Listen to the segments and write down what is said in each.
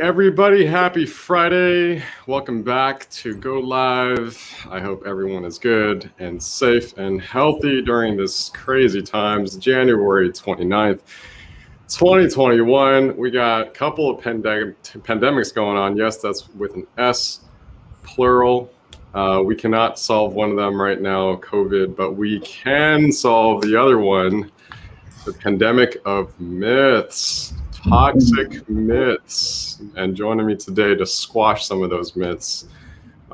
everybody, happy Friday. Welcome back to Go Live. I hope everyone is good and safe and healthy during this crazy times. January 29th, 2021. We got a couple of pandemics going on. Yes, that's with an S, plural. We cannot solve one of them right now, COVID, but we can solve the other one, the pandemic of myths. Toxic myths. And joining me today to squash some of those myths,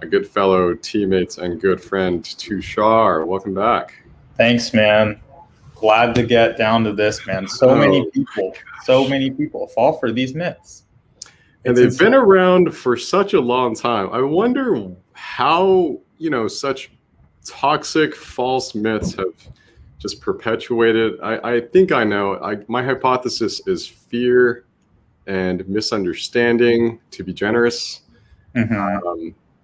my good fellow teammates and good friend Tushar. Welcome back. Thanks, man. Glad to get down to this, man. So many people fall for these myths. And they've been around for such a long time. I wonder how, such toxic false myths have just perpetuated. I think I know. My hypothesis is fear and misunderstanding, to be generous,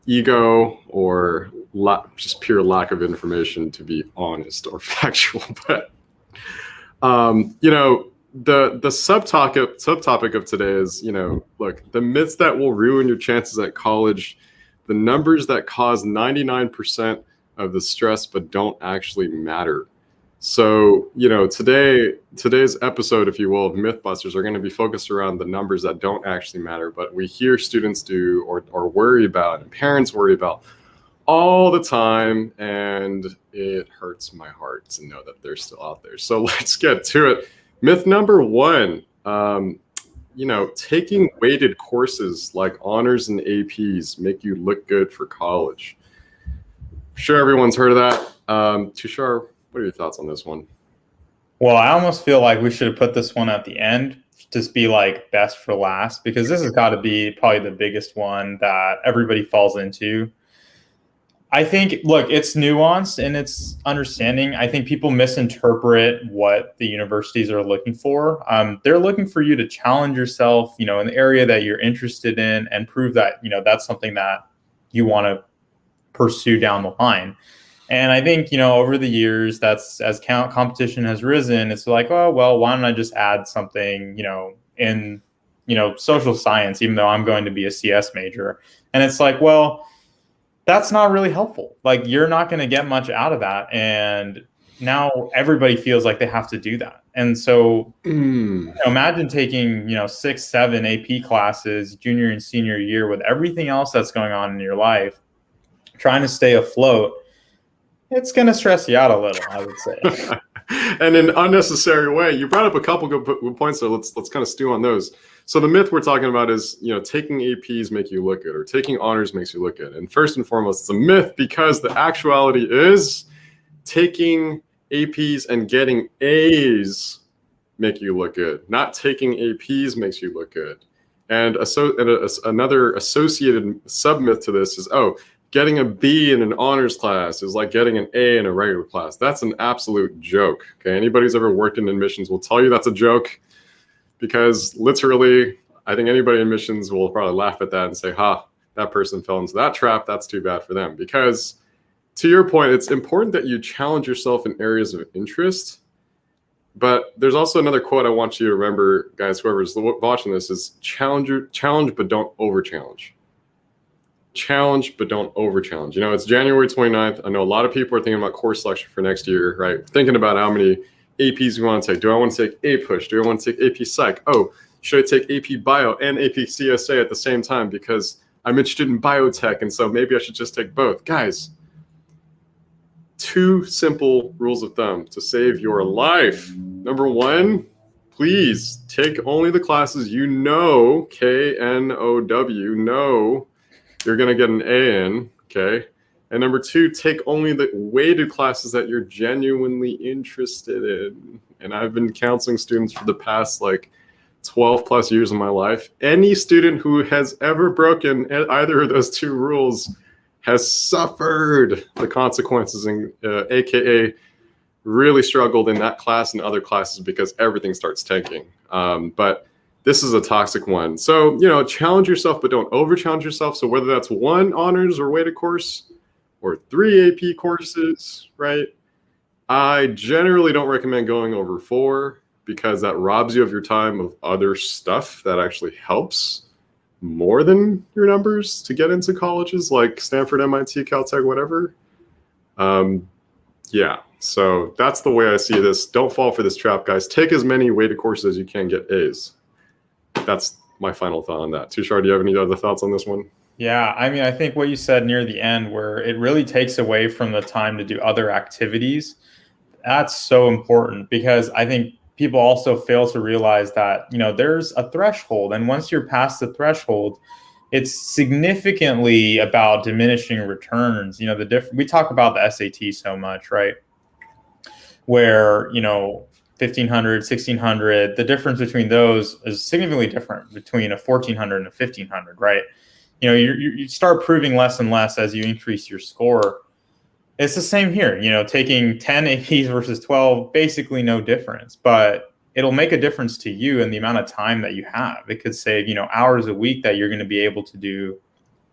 ego, or just pure lack of information, to be honest or factual. But the subtopic of today is, look, the myths that will ruin your chances at college, the numbers that cause 99% of the stress but don't actually matter. So, today's episode, if you will, of Mythbusters are going to be focused around the numbers that don't actually matter, but we hear students do or worry about and parents worry about all the time, and it hurts my heart to know that they're still out there. So let's get to it. Myth number one, taking weighted courses like honors and APs make you look good for college. I'm sure everyone's heard of that. Tushar, what are your thoughts on this one? Well, I almost feel like we should have put this one at the end, just be like best for last, because this has got to be probably the biggest one that everybody falls into. I think, look, it's nuanced in its understanding. I think people misinterpret what the universities are looking for. They're looking for you to challenge yourself, in the area that you're interested in and prove that, that's something that you want to pursue down the line. And I think, over the years, that's as competition has risen, it's like, oh, well, why don't I just add something, in, social science, even though I'm going to be a CS major. And it's like, well, that's not really helpful. Like, you're not going to get much out of that. And now everybody feels like they have to do that. And so imagine taking, 6, 7 AP classes, junior and senior year, with everything else that's going on in your life, trying to stay afloat. It's going to stress you out a little, I would say. And in an unnecessary way. You brought up a couple good points, so let's kind of stew on those. So the myth we're talking about is, taking APs make you look good, or taking honors makes you look good. And first and foremost, it's a myth, because the actuality is taking APs and getting A's make you look good. Not taking APs makes you look good. And another associated sub-myth to this is, getting a B in an honors class is like getting an A in a regular class. That's an absolute joke. Okay, anybody who's ever worked in admissions will tell you that's a joke, because literally, I think anybody in admissions will probably laugh at that and say, that person fell into that trap. That's too bad for them. Because to your point, it's important that you challenge yourself in areas of interest. But there's also another quote I want you to remember, guys, whoever's watching this, is challenge, but don't over-challenge. Challenge, but don't over-challenge. It's January 29th. I know a lot of people are thinking about course selection for next year, right? Thinking about how many APs we want to take. Do I want to take A-Push? Do I want to take AP Psych? Should I take AP Bio and AP CSA at the same time because I'm interested in biotech, and so maybe I should just take both? Guys, 2 simple rules of thumb to save your life. Number 1, please take only the classes KNOW, you're going to get an A in, okay? And number 2, take only the weighted classes that you're genuinely interested in. And I've been counseling students for the past 12 plus years of my life. Any student who has ever broken either of those 2 rules has suffered the consequences, and AKA really struggled in that class and other classes, because everything starts tanking. But this is a toxic one. So, challenge yourself, but don't over-challenge yourself. So whether that's 1 honors or weighted course or 3 AP courses, right? I generally don't recommend going over 4, because that robs you of your time of other stuff that actually helps more than your numbers to get into colleges like Stanford, MIT, Caltech, whatever. Yeah, so that's the way I see this. Don't fall for this trap, guys. Take as many weighted courses as you can, get A's. That's my final thought on that. Tushar, do you have any other thoughts on this one? Yeah, I mean, I think what you said near the end, where it really takes away from the time to do other activities, that's so important, because I think people also fail to realize that, there's a threshold. And once you're past the threshold, it's significantly about diminishing returns. We talk about the SAT so much, right? Where, 1,500, 1,600, the difference between those is significantly different between a 1,400 and a 1,500, right? You start proving less and less as you increase your score. It's the same here, taking 10 APs versus 12, basically no difference, but it'll make a difference to you in the amount of time that you have. It could save, hours a week that you're going to be able to do,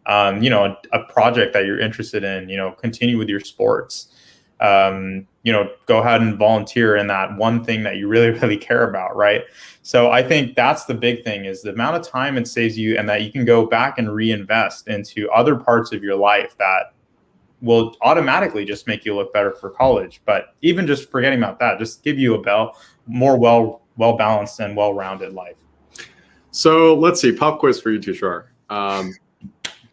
a project that you're interested in, continue with your sports, go ahead and volunteer in that one thing that you really, really care about. Right. So I think that's the big thing, is the amount of time it saves you, and that you can go back and reinvest into other parts of your life that will automatically just make you look better for college. But even just forgetting about that, just give you a more well-balanced and well-rounded life. So let's see, pop quiz for you, Tushar.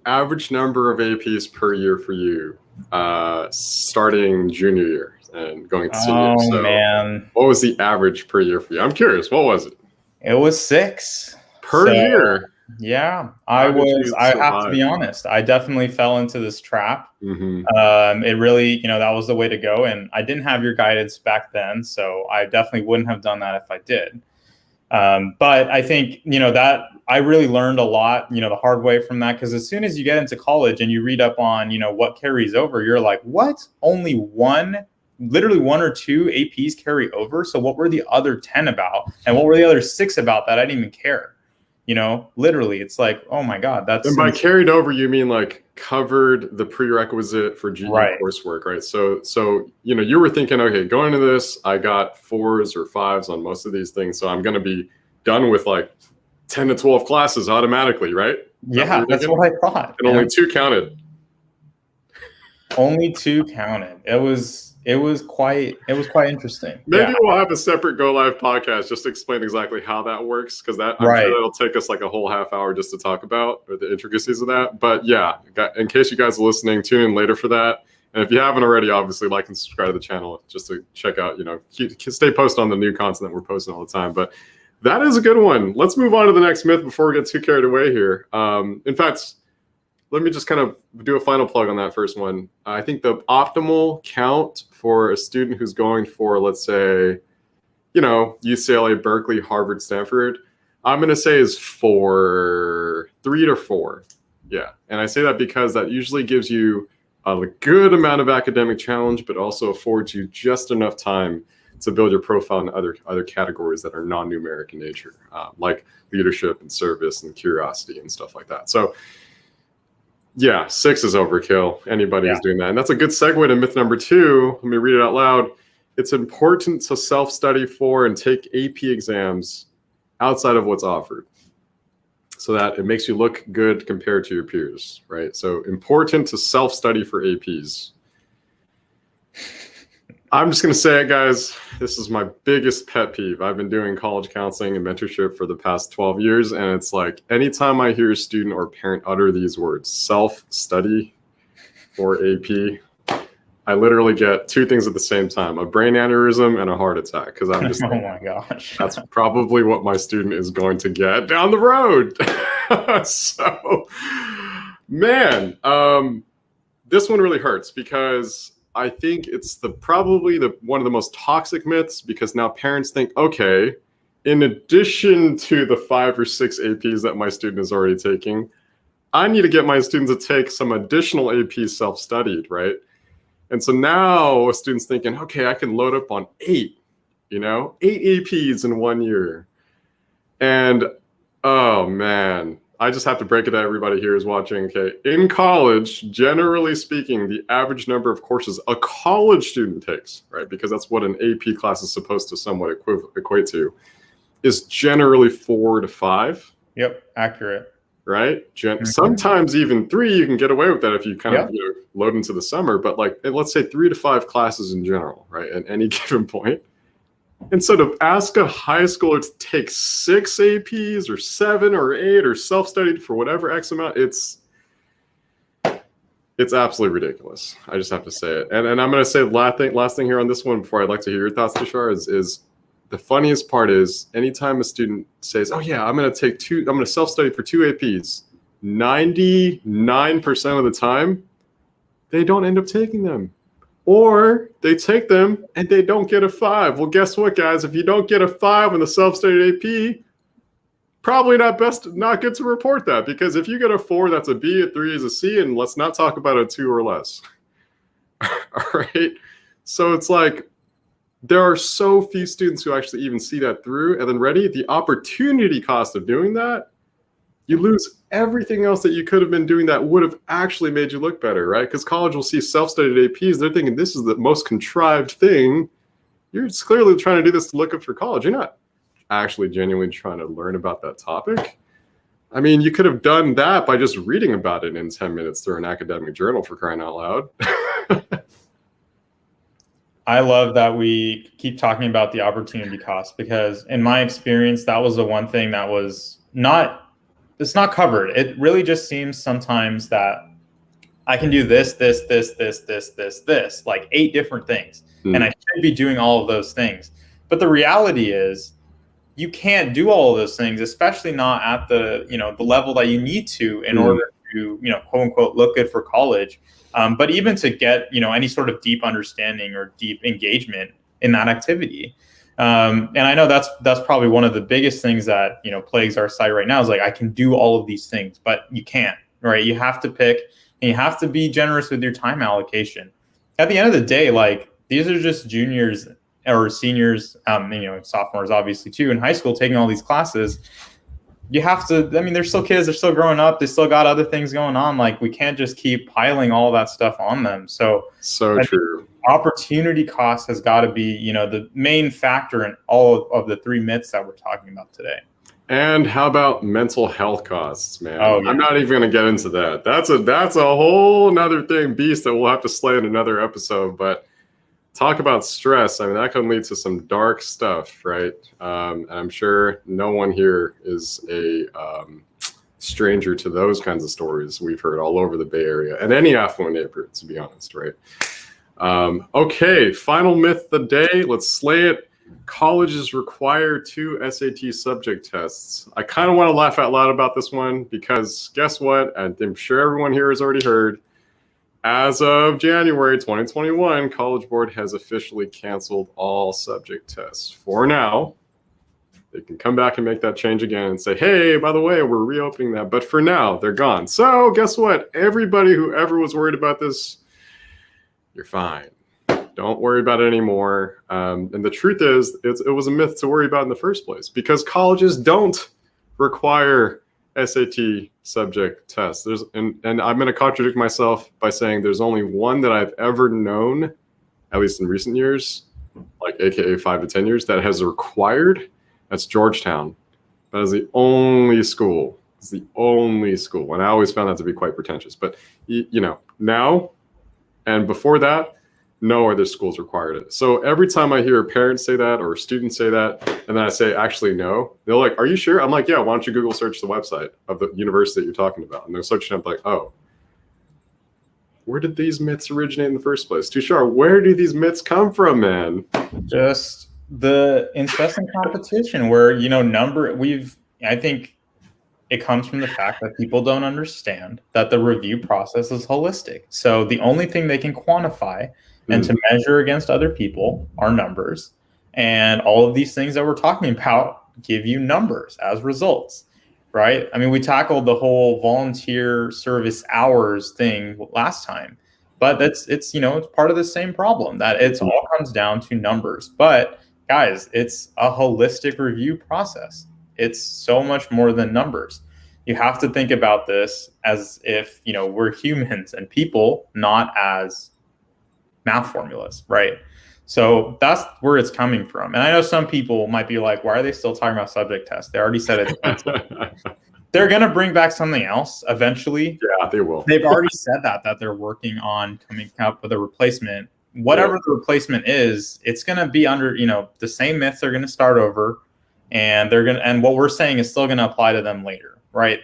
Average number of APs per year for you, starting junior year and going to senior. Oh, so man. What was the average per year for you? I'm curious. What was it? It was 6 per year. Yeah, I have to be honest. I definitely fell into this trap. Mm-hmm. It really, that was the way to go. And I didn't have your guidance back then, so I definitely wouldn't have done that if I did. But I think, that I really learned a lot, the hard way from that. Because as soon as you get into college and you read up on, what carries over, you're like, what? Literally 1 or 2 APs carry over. So what were the other 10 about? And what were the other 6 about that I didn't even care? Literally, it's like, oh my God, that's. And by carried over, you mean like covered the prerequisite for GE coursework, right? So you were thinking, okay, going into this, I got 4s or 5s on most of these things, so I'm going to be done with like 10 to 12 classes automatically, right? Yeah, that's what I thought. And only 2 counted. Only 2 counted. It was quite interesting. Maybe we'll have a separate Go Live podcast just to explain exactly how that works, because I'm sure that'll take us like a whole half hour just to talk about or the intricacies of that. But yeah, in case you guys are listening, tune in later for that. And if you haven't already, obviously like and subscribe to the channel just to check out, stay posted on the new content that we're posting all the time. But that is a good one. Let's move on to the next myth before we get too carried away here. In fact, let me just kind of do a final plug on that first one. I think the optimal count for a student who's going for, let's say, UCLA, Berkeley, Harvard, Stanford, I'm going to say is 3 to 4. Yeah. And I say that because that usually gives you a good amount of academic challenge, but also affords you just enough time to build your profile in other categories that are non-numeric in nature, like leadership and service and curiosity and stuff like that. So yeah, 6 is overkill. Anybody who's doing that. And that's a good segue to myth number 2. Let me read it out loud. It's important to self-study for and take AP exams outside of what's offered, so that it makes you look good compared to your peers, right? So important to self-study for APs. I'm just going to say it, guys. This is my biggest pet peeve. I've been doing college counseling and mentorship for the past 12 years. And it's like, anytime I hear a student or parent utter these words, self-study for AP, I literally get 2 things at the same time, a brain aneurysm and a heart attack. Because I'm just oh my gosh. That's probably what my student is going to get down the road. So, man, this one really hurts, because I think it's probably one of the most toxic myths, because now parents think, okay, in addition to the 5 or 6 APs that my student is already taking, I need to get my student to take some additional APs self-studied, right? And so now a student's thinking, okay, I can load up on 8 APs in 1 year. And oh man, I just have to break it to everybody here who's watching. Okay, in college, generally speaking, the average number of courses a college student takes, right, because that's what an AP class is supposed to somewhat equate to, is generally 4 to 5. Yep, accurate. right? Sometimes even 3, you can get away with that if you kind of load into the summer. But like, let's say 3 to 5 classes in general, right? At any given point. And so to ask a high schooler to take 6 APs or 7 or 8 or self-studied for whatever X amount, it's absolutely ridiculous. I just have to say it. And I'm going to say last thing here on this one before I'd like to hear your thoughts, Tushar, is the funniest part is anytime a student says, oh yeah, I'm going to self-study for 2 APs, 99% of the time, they don't end up taking them. Or they take them and they don't get a 5. Well, guess what, guys? If you don't get a 5 in the self-studied AP, probably not good to report that, because if you get a 4, that's a B, a 3 is a C, and let's not talk about a 2 or less. All right. So it's like there are so few students who actually even see that through. And then the opportunity cost of doing that, you lose everything else that you could have been doing that would have actually made you look better, right? Because college will see self-studied APs. They're thinking this is the most contrived thing. You're just clearly trying to do this to look up for college. You're not actually genuinely trying to learn about that topic. I mean, you could have done that by just reading about it in 10 minutes through an academic journal, for crying out loud. I love that we keep talking about the opportunity cost, because in my experience, that was the one thing that was it's not covered. It really just seems sometimes that I can do this, like 8 different things. And I should be doing all of those things. But the reality is you can't do all of those things, especially not at the level that you need to in order to, quote unquote, look good for college. But even to get, any sort of deep understanding or deep engagement in that activity. And I know that's probably one of the biggest things that, plagues our site right now is like, I can do all of these things, but you can't, right? You have to pick, and you have to be generous with your time allocation. At the end of the day, like, these are just juniors or seniors, sophomores, obviously too, in high school, taking all these classes. You have to, they're still kids, they're still growing up, they still got other things going on. Like, we can't just keep piling all that stuff on them. So true. Opportunity cost has got to be, the main factor in all of the 3 myths that we're talking about today. And how about mental health costs, man? Oh, yeah. I'm not even going to get into that. That's a whole nother beast that we'll have to slay in another episode. But talk about stress. I mean, that can lead to some dark stuff, right? And I'm sure no one here is a stranger to those kinds of stories we've heard all over the Bay Area and any affluent neighborhood, to be honest, right? Okay, final myth of the day. Let's slay it. Colleges require 2 SAT subject tests. I kind of want to laugh out loud about this one because guess what? And I'm sure everyone here has already heard. As of January 2021, College Board has officially canceled all subject tests. For now, they can come back and make that change again and say, hey, by the way, we're reopening that. But for now, they're gone. So guess what? Everybody who ever was worried about this, you're fine. Don't worry about it anymore. And the truth is, it was a myth to worry about in the first place because colleges don't require SAT subject tests. And I'm going to contradict myself by saying there's only one that I've ever known, at least in recent years, like AKA 5 to 10 years, that has required. That's Georgetown. That is the only school. It's the only school. And I always found that to be quite pretentious. But, now and before that, no other schools required it. So every time I hear a parent say that or a student say that, and then I say, actually, no, they're like, are you sure? I'm like, yeah, why don't you Google search the website of the university that you're talking about? And they're searching up like, oh, where did these myths originate in the first place? Tushar, where do these myths come from, man? Just the incessant competition where, I think it comes from the fact that people don't understand that the review process is holistic. So the only thing they can quantify and to measure against other people are numbers. And all of these things that we're talking about give you numbers as results, right? I mean, we tackled the whole volunteer service hours thing last time, but it's part of the same problem that it's all comes down to numbers. But guys, it's a holistic review process. It's so much more than numbers. You have to think about this as if, we're humans and people, not as math formulas, right? So that's where it's coming from. And I know some people might be like, why are they still talking about subject tests? They already said it. They're going to bring back something else eventually. Yeah, they will. They've already said that they're working on coming up with a replacement. Whatever the replacement is, it's going to be under, the same myths are going to start over, and and what we're saying is still going to apply to them later, right?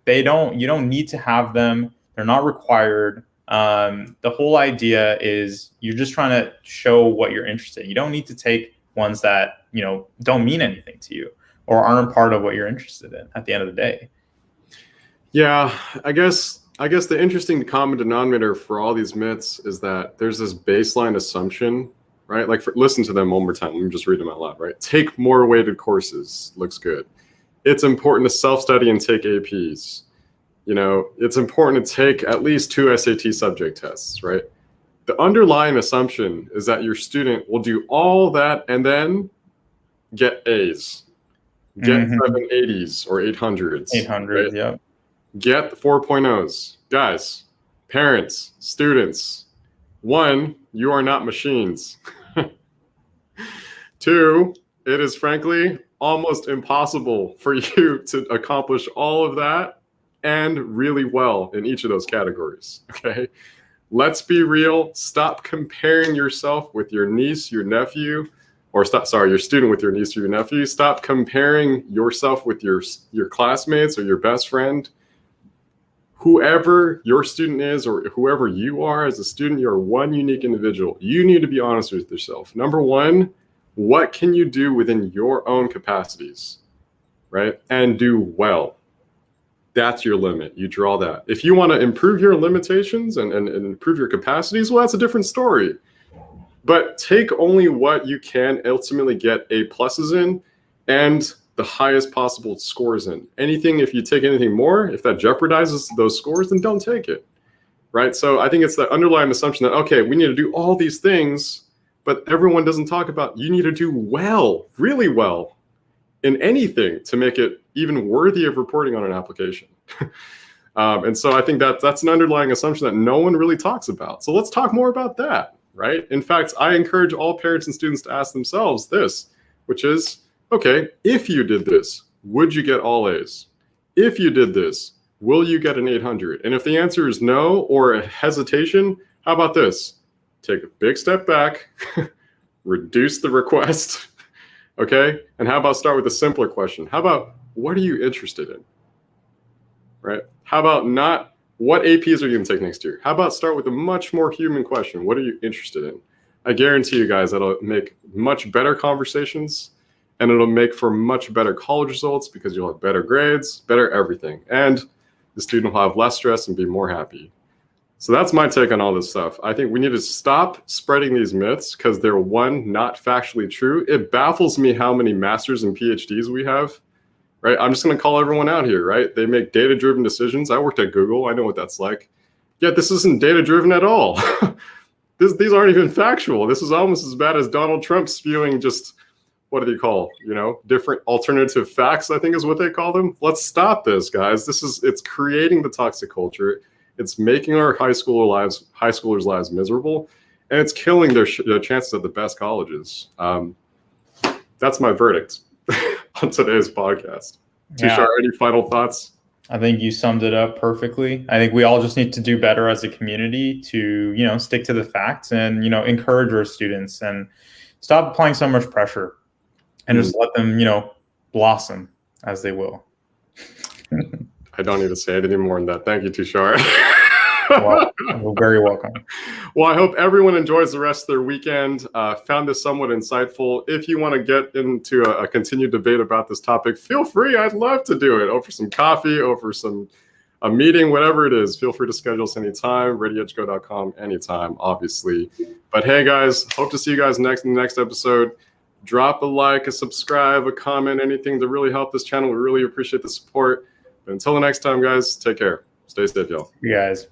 You don't need to have them. They're not required. The whole idea is you're just trying to show what you're interested in. You don't need to take ones that, don't mean anything to you or aren't a part of what you're interested in at the end of the day. Yeah, I guess the interesting common denominator for all these myths is that there's this baseline assumption, right? Like, listen to them one more time. Let me just read them out loud, right? Take more weighted courses. Looks good. It's important to self-study and take APs. It's important to take at least 2 SAT subject tests, right? The underlying assumption is that your student will do all that and then get A's, get 780s or 800s. 800, right? Yeah. Get the 4.0s. Guys, parents, students, 1, you are not machines. 2, it is frankly almost impossible for you to accomplish all of that and really well in each of those categories, okay? Let's be real. Stop comparing yourself with your niece, your nephew, or your student with your niece or your nephew. Stop comparing yourself with your classmates or your best friend. Whoever your student is or whoever you are as a student, you're one unique individual. You need to be honest with yourself. Number 1, what can you do within your own capacities, right? And do well. That's your limit. You draw that. If you want to improve your limitations and improve your capacities, well, that's a different story. But take only what you can ultimately get A+ in and the highest possible scores in. If you take anything more, if that jeopardizes those scores, then don't take it, right? So I think it's the underlying assumption that, okay, we need to do all these things, but everyone doesn't talk about you need to do well, really well in anything to make it even worthy of reporting on an application. And so I think that's an underlying assumption that no one really talks about. So let's talk more about that, right? In fact, I encourage all parents and students to ask themselves this, which is, okay, if you did this, would you get all A's? If you did this, will you get an 800? And if the answer is no or a hesitation, how about this? Take a big step back, reduce the request, okay? And how about start with a simpler question? How about, what are you interested in, right? How about not, what APs are you going to take next year? How about start with a much more human question? What are you interested in? I guarantee you guys that'll make much better conversations, and it'll make for much better college results because you'll have better grades, better everything. And the student will have less stress and be more happy. So that's my take on all this stuff. I think we need to stop spreading these myths because they're, 1, not factually true. It baffles me how many masters and PhDs we have, right? I'm just going to call everyone out here, right? They make data-driven decisions. I worked at Google. I know what that's like. Yet this isn't data-driven at all. These aren't even factual. This is almost as bad as Donald Trump spewing just, what do they call, different alternative facts, I think is what they call them. Let's stop this, guys. It's creating the toxic culture. It's making our high schoolers' lives miserable, and it's killing their chances at the best colleges. That's my verdict on today's podcast. Yeah. Tushar, any final thoughts? I think you summed it up perfectly. I think we all just need to do better as a community to, stick to the facts and, encourage our students and stop applying so much pressure and just let them, blossom as they will. I don't need to say anything more than that. Thank you, Tushar. Well, you're very welcome. Well, I hope everyone enjoys the rest of their weekend. Found this somewhat insightful. If you want to get into a continued debate about this topic, feel free. I'd love to do it over some coffee, over a meeting, whatever it is. Feel free to schedule us anytime. ReadyEdgeGo.com anytime, obviously. But hey, guys, hope to see you guys in the next episode. Drop a like, a subscribe, a comment, anything to really help this channel. We really appreciate the support. But until the next time, guys, take care. Stay safe, y'all. You guys. Bye.